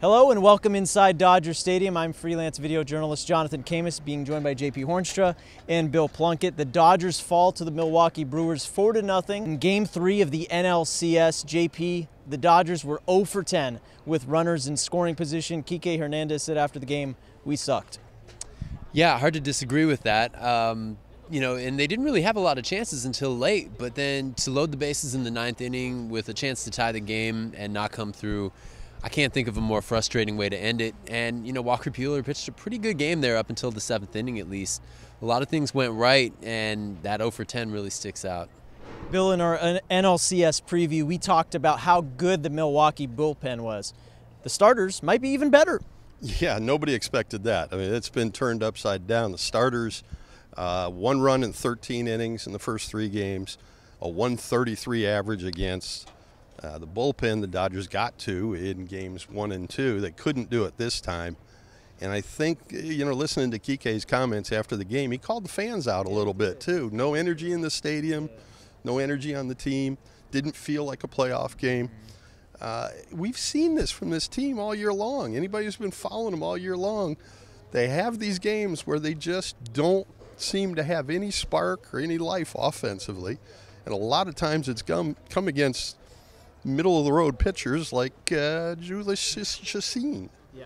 Hello and welcome inside Dodger Stadium. I'm freelance video journalist Jonathan Khamis, being joined by Hoornstra and Bill Plunkett. The Dodgers fall to the Milwaukee Brewers 4-0 in Game 3 of the NLCS. JP, the Dodgers were 0 for 10 with runners in scoring position. Enrique Hernandez said after the game, "We sucked." Yeah, hard to disagree with that. And they didn't really have a lot of chances until late, but then to load the bases in the ninth inning with a chance to tie the game and not come through, I can't think of a more frustrating way to end it. And, Walker Buehler pitched a pretty good game there up until the seventh inning at least. A lot of things went right, and that 0 for 10 really sticks out. Bill, in our NLCS preview, we talked about how good the Milwaukee bullpen was. The starters might be even better. Yeah, nobody expected that. I mean, it's been turned upside down. The starters, 1 run in 13 innings in the first 3 games, a 133 average against. The bullpen, the Dodgers got to in games 1 and 2. They couldn't do it this time. And I think, listening to Kike's comments after the game, he called the fans out a little bit too. No energy in the stadium, no energy on the team. Didn't feel like a playoff game. We've seen this from this team all year long. Anybody who's been following them all year long, they have these games where they just don't seem to have any spark or any life offensively. And a lot of times it's come against middle-of-the-road pitchers like Julius Chassin. Yeah,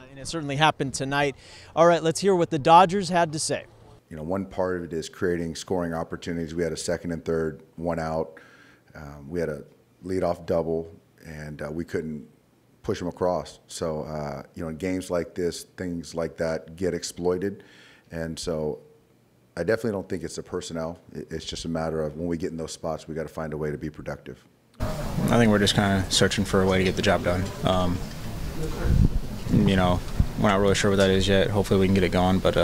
and it certainly happened tonight. All right, let's hear what the Dodgers had to say. One part of it is creating scoring opportunities. We had a second and third, 1 out. We had a leadoff double, and we couldn't push them across. So, in games like this, things like that get exploited. And so I definitely don't think it's the personnel. It's just a matter of when we get in those spots, we got to find a way to be productive. I think we're just kind of searching for a way to get the job done. We're not really sure what that is yet. Hopefully we can get it going, but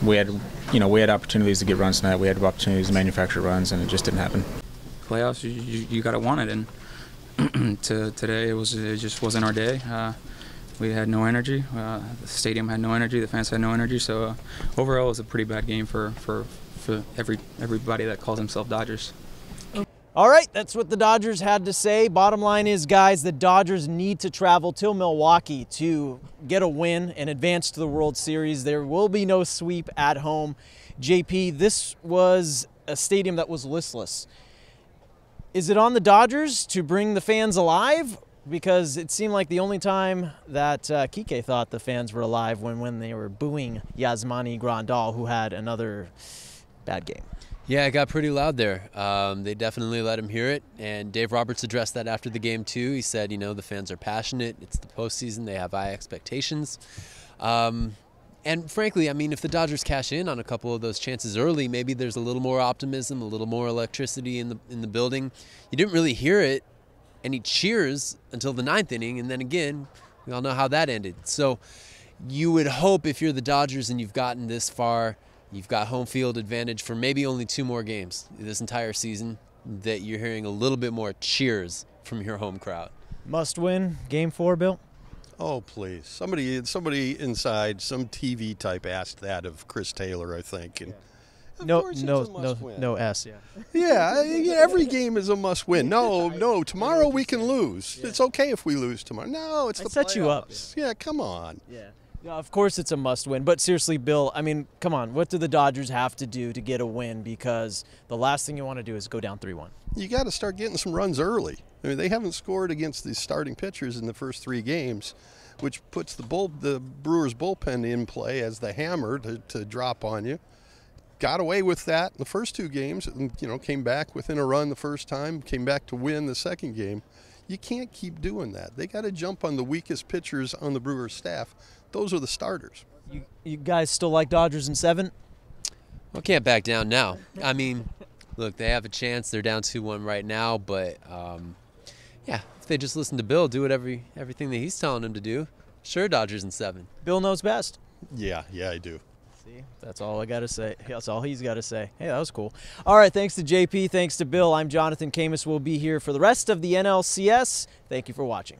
we had opportunities to get runs tonight. We had opportunities to manufacture runs, and it just didn't happen. Playoffs, you got to want it, and today it just wasn't our day. We had no energy. The stadium had no energy. The fans had no energy. So overall, it was a pretty bad game for everybody that calls himself Dodgers. All right, that's what the Dodgers had to say. Bottom line is, guys, the Dodgers need to travel to Milwaukee to get a win and advance to the World Series. There will be no sweep at home. JP, this was a stadium that was listless. Is it on the Dodgers to bring the fans alive? Because it seemed like the only time that Kike thought the fans were alive when they were booing Yasmani Grandal, who had another bad game. Yeah, it got pretty loud there. They definitely let him hear it, and Dave Roberts addressed that after the game too. He said, the fans are passionate. It's the postseason. They have high expectations. And frankly, if the Dodgers cash in on a couple of those chances early, maybe there's a little more optimism, a little more electricity in the building. You didn't really hear it, any cheers until the ninth inning, and then again, we all know how that ended. So you would hope if you're the Dodgers and you've gotten this far, you've got home field advantage for maybe only 2 more games this entire season, that you're hearing a little bit more cheers from your home crowd. Must win Game 4, Bill? Oh, please. Somebody inside, some TV type asked that of Chris Taylor, I think. And no S. Yeah, every game is a must win. No, tomorrow we can lose. Yeah. It's okay if we lose tomorrow. No, it's the playoffs. Set you up. Yeah, come on. Yeah. No, of course it's a must-win, but seriously, Bill, come on. What do the Dodgers have to do to get a win? Because the last thing you want to do is go down 3-1. You got to start getting some runs early. They haven't scored against the starting pitchers in the first 3 games, which puts the Brewers bullpen in play as the hammer to drop on you. Got away with that in the first 2 games, and came back within a run the first time, came back to win the second game. You can't keep doing that. They got to jump on the weakest pitchers on the Brewers staff. Those are the starters. You guys still like Dodgers in 7? Well, can't back down now. Look, they have a chance. They're down 2-1 right now, but if they just listen to Bill, do everything that he's telling them to do, sure, Dodgers in 7. Bill knows best. Yeah, I do. See, that's all I got to say. That's all he's got to say. Hey, that was cool. All right, thanks to JP, thanks to Bill. I'm Jonathan Khamis. We'll be here for the rest of the NLCS. Thank you for watching.